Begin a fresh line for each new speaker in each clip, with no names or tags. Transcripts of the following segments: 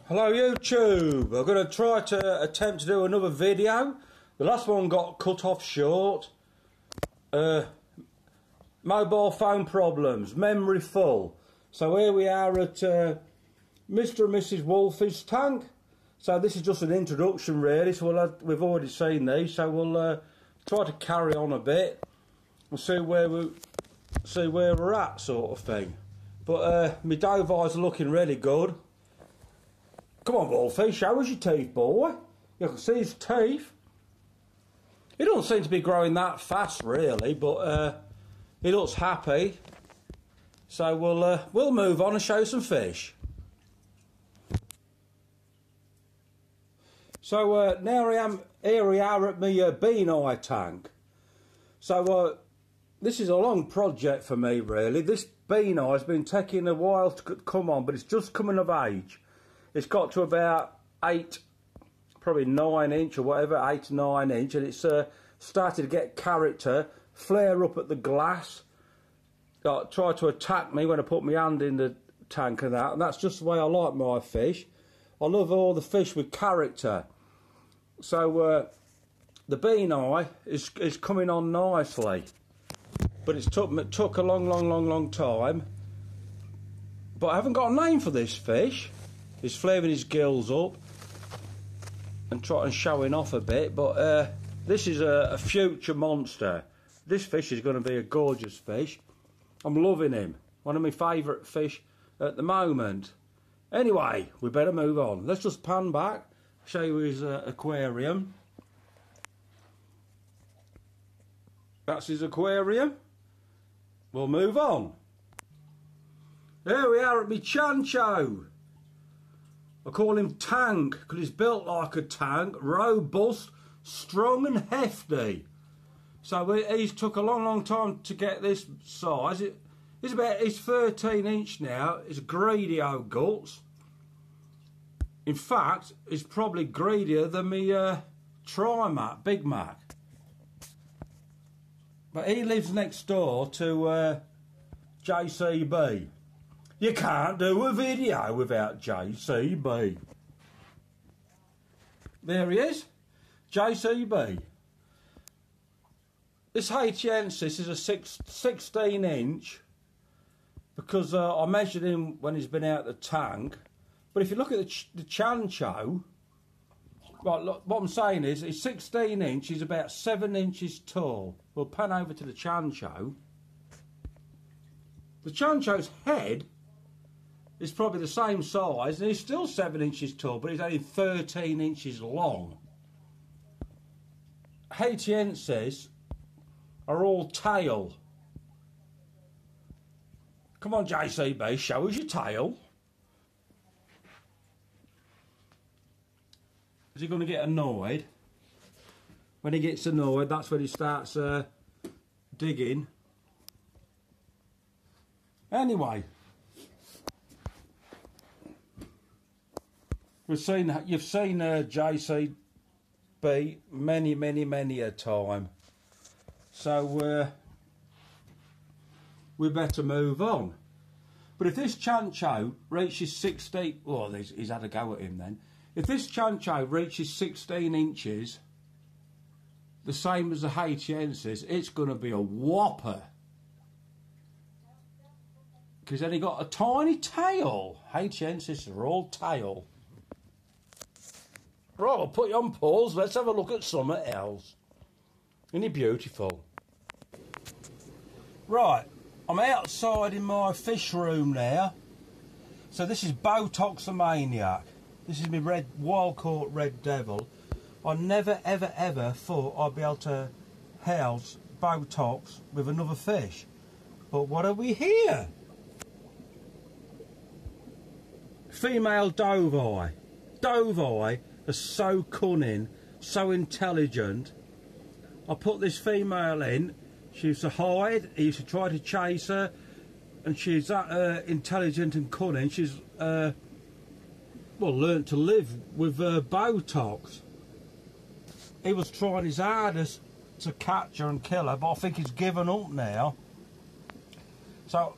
Hello YouTube, I'm going to try to attempt to do another video. The last one got cut off short. Mobile phone problems, memory full. So here we are at Mr. and Mrs. Wolfie's tank. So this is just an introduction really, so we've already seen these, so we'll try to carry on a bit and see where we're at sort of thing. But my dove eyes are looking really good. Come on, Wolfie, show us your teeth, boy. You can see his teeth. He doesn't seem to be growing that fast, really, but he looks happy. So we'll move on and show some fish. So here we are at my bean eye tank. So this is a long project for me, really. This bean eye has been taking a while to come on, but it's just coming of age. It's got to about 8, probably 9 inch or whatever, 8 to 9 inch, and it's started to get character, flare up at the glass, try to attack me when I put my hand in the tank and that's just the way I like my fish. I love all the fish with character. So the bean eye is coming on nicely, but it took a long time. But I haven't got a name for this fish. He's flaring his gills up and showing off a bit, but this is a future monster. This fish is going to be a gorgeous fish. I'm loving him. One of my favourite fish at the moment. Anyway, we better move on. Let's just pan back, show you his aquarium. That's his aquarium. We'll move on. Here we are at my chancho. I call him Tank because he's built like a tank, robust, strong and hefty. So he's took a long time to get this size. He's 13 inch now. He's greedy old guts. In fact, he's probably greedier than me Tri-Mac, Big Mac. But he lives next door to JCB. You can't do a video without JCB. There he is, JCB. This Haitiensis is a 16 inch because I measured him when he's been out the tank. But if you look at the chancho, right, look, what I'm saying is he's 16 inch, he's about 7 inches tall. We'll pan over to the chancho. The chancho's head is probably the same size and he's still 7 inches tall, but he's only 13 inches long. Haitiensis are all tail. Come on JCB, show us your tail. Is he going to get annoyed? When he gets annoyed, that's when he starts digging. Anyway, you've seen JCB many a time. So we better move on. But if this chancho reaches 16, well, he's had a go at him then. If this chancho reaches 16 inches, the same as the Haitiensis, it's going to be a whopper. Because then he got a tiny tail. Haitiensis are all tail. Right, I'll put you on pause. Let's have a look at something else. Isn't he beautiful? Right, I'm outside in my fish room now. So this is Botox the Maniac. This is my wild-caught red devil. I never ever thought I'd be able to house Botox with another fish. But what are we here? Female dove eye. Dove eye are so cunning, so intelligent. I put this female in. She used to hide. He used to try to chase her, and she's that intelligent and cunning. She's learnt to live with Botox. He was trying his hardest to catch her and kill her, but I think he's given up now. So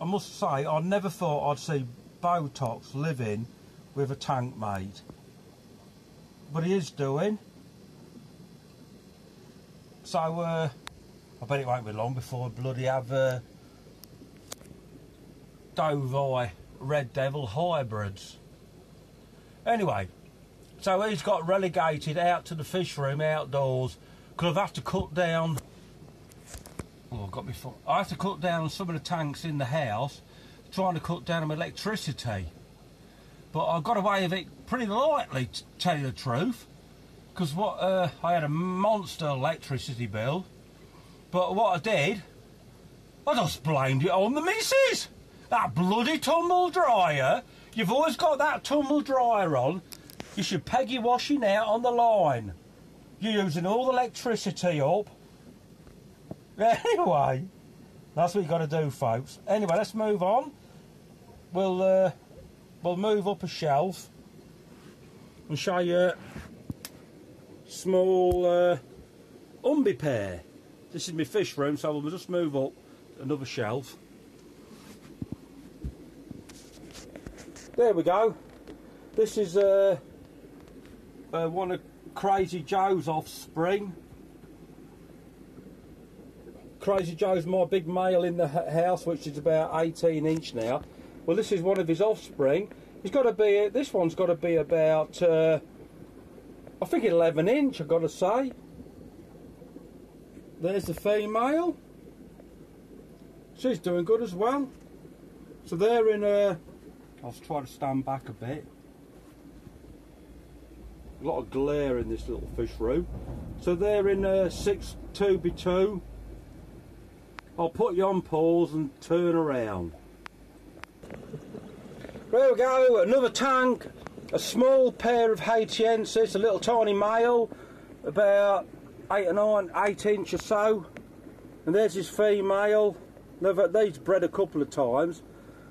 I must say, I never thought I'd see Botox living with a tank mate. But he is doing. So I bet it won't be long before I bloody have Dove Red Devil hybrids. Anyway, so he's got relegated out to the fish room outdoors because I've had to cut down. Oh, I have to cut down some of the tanks in the house, trying to cut down on electricity. But I got away with it pretty lightly, to tell you the truth, because I had a monster electricity bill. But what I did, I just blamed it on the missus. That bloody tumble dryer. You've always got that tumble dryer on. You should peg your washing out on the line. You're using all the electricity up. Anyway, that's what you got to do, folks. Anyway, let's move on. We'll move up a shelf and show you a small umbi pair. This is my fish room, so we'll just move up another shelf. There we go. This is one of Crazy Joe's offspring. Crazy Joe's my big male in the house, which is about 18 inch now. Well, this is one of his offspring. He's got to be, this one's got to be about, I think 11 inch, I've got to say. There's the female. She's doing good as well. So they're in a, I'll try to stand back a bit. A lot of glare in this little fish room. So they're in a 6 2x2. I'll put you on pause and turn around. There we go, another tank. A small pair of Haitiensis, a little tiny male, about 8 inch or so. And there's his female. They've bred a couple of times.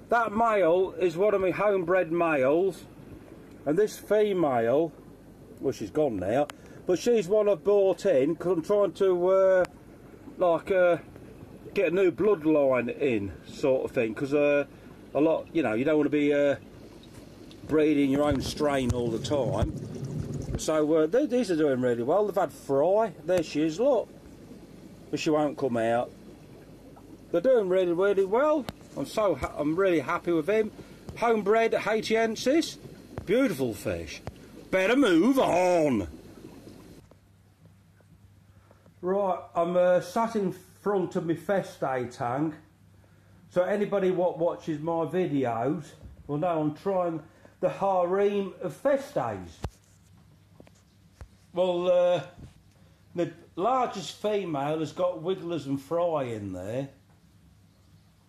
That male is one of my homebred males, and this female, well, she's gone now, but she's one I've bought in because I'm trying to get a new bloodline in, sort of thing, because a lot, you know, you don't want to be breeding your own strain all the time. So these are doing really well. They've had fry. There she is, look, but she won't come out. They're doing really, really well. I'm really happy with him. Homebred Haitiensis, beautiful fish. Better move on. Right, I'm sat in front of my Feste tank. So anybody what watches my videos will know I'm trying the harem of Festes. Well, the largest female has got wigglers and fry in there.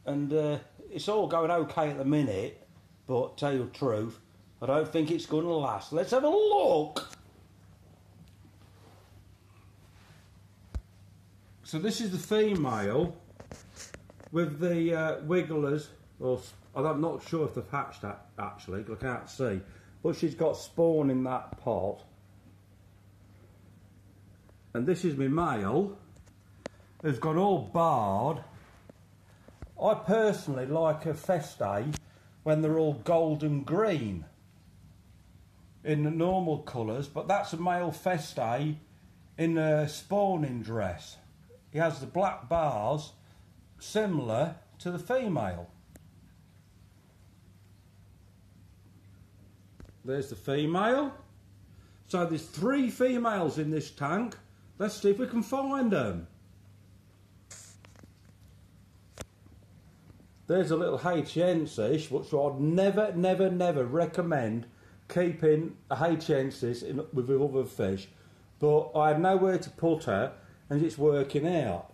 And it's all going okay at the minute, but tell you the truth, I don't think it's going to last. Let's have a look. So this is the female with the wigglers, or I'm not sure if they've hatched that actually, because I can't see, but she's got spawn in that pot. And this is my male, who's got all barred. I personally like a Feste when they're all golden green in the normal colours, but that's a male Feste in a spawning dress. He has the black bars similar to the female. There's the female. So there's 3 females in this tank. Let's see if we can find them. There's a little Haitiensis, which I'd never recommend keeping a Haitiensis with other fish. But I had nowhere to put her, and it's working out.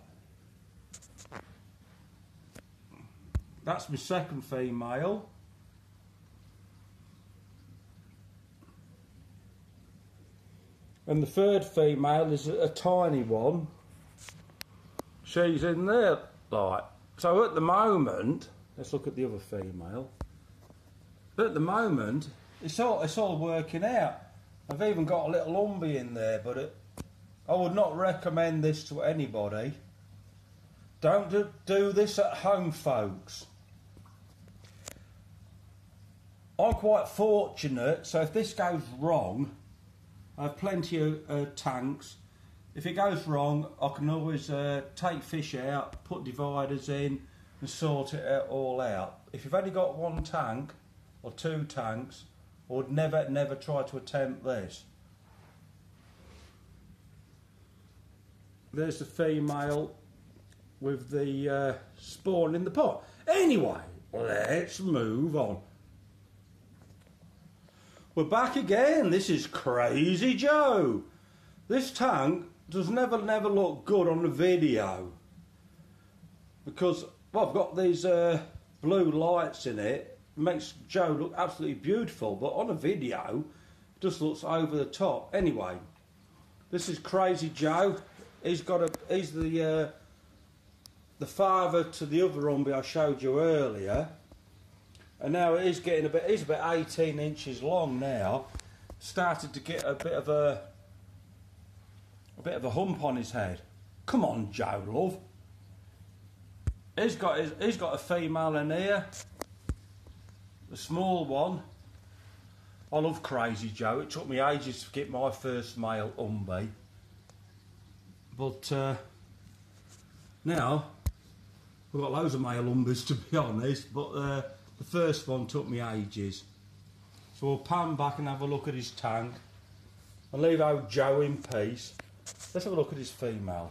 That's my second female. And the third female is a tiny one. She's in there, like. So at the moment, let's look at the other female. At the moment, it's all working out. I've even got a little umbi in there, but I would not recommend this to anybody. Don't do this at home, folks. I'm quite fortunate, so if this goes wrong, I have plenty of tanks. If it goes wrong, I can always take fish out, put dividers in and sort it all out. If you've only got one tank or two tanks, I would never try to attempt this. There's the female with the spawn in the pot. Anyway, let's move on. We're back again. This is Crazy Joe. This tank does never look good on the video because, well, I've got these blue lights in it. It makes Joe look absolutely beautiful, but on a video it just looks over the top. Anyway, this is Crazy Joe. He's the father to the other Humby I showed you earlier, and now he's getting he's about 18 inches long now. Started to get a bit of a hump on his head. Come on, Joe, love. He's got a female in here, the small one. I love Crazy Joe. It took me ages to get my first male Humby, but now we've got loads of male Humbys, to be honest, but the first one took me ages. So we'll pan back and have a look at his tank and leave old Joe in peace. Let's have a look at his female.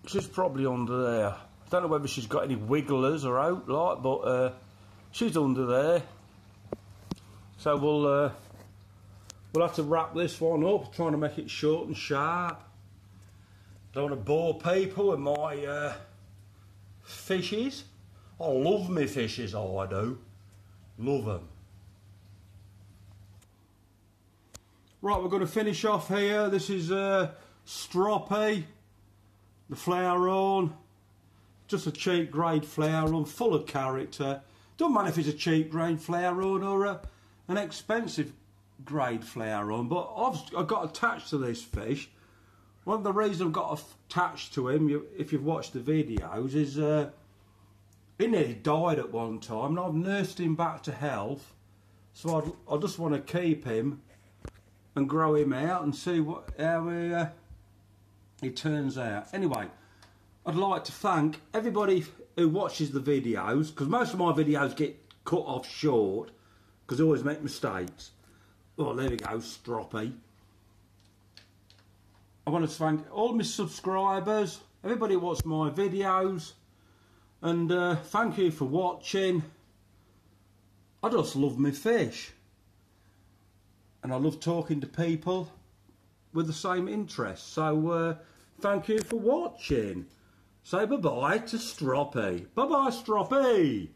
She's probably under there. I don't know whether she's got any wigglers or out, like, but she's under there. So we'll have to wrap this one up, trying to make it short and sharp. Don't want to bore people with my fishes. I love me fishes, I do. Love them. Right, we're going to finish off here. This is Stroppy, the flower horn. Just a cheap grade flower horn, full of character. Don't matter if it's a cheap grade flower horn or an expensive grade flower horn, but I've got attached to this fish. One of the reasons I've got attached to him, if you've watched the videos, is he nearly died at one time, and I've nursed him back to health. So I just want to keep him and grow him out and see how he turns out. Anyway, I'd like to thank everybody who watches the videos, because most of my videos get cut off short because I always make mistakes. Oh, there we go, Stroppy. I want to thank all my subscribers, everybody who watches my videos, and thank you for watching. I just love my fish, and I love talking to people with the same interests. So thank you for watching. Say bye-bye to Stroppy. Bye-bye, Stroppy.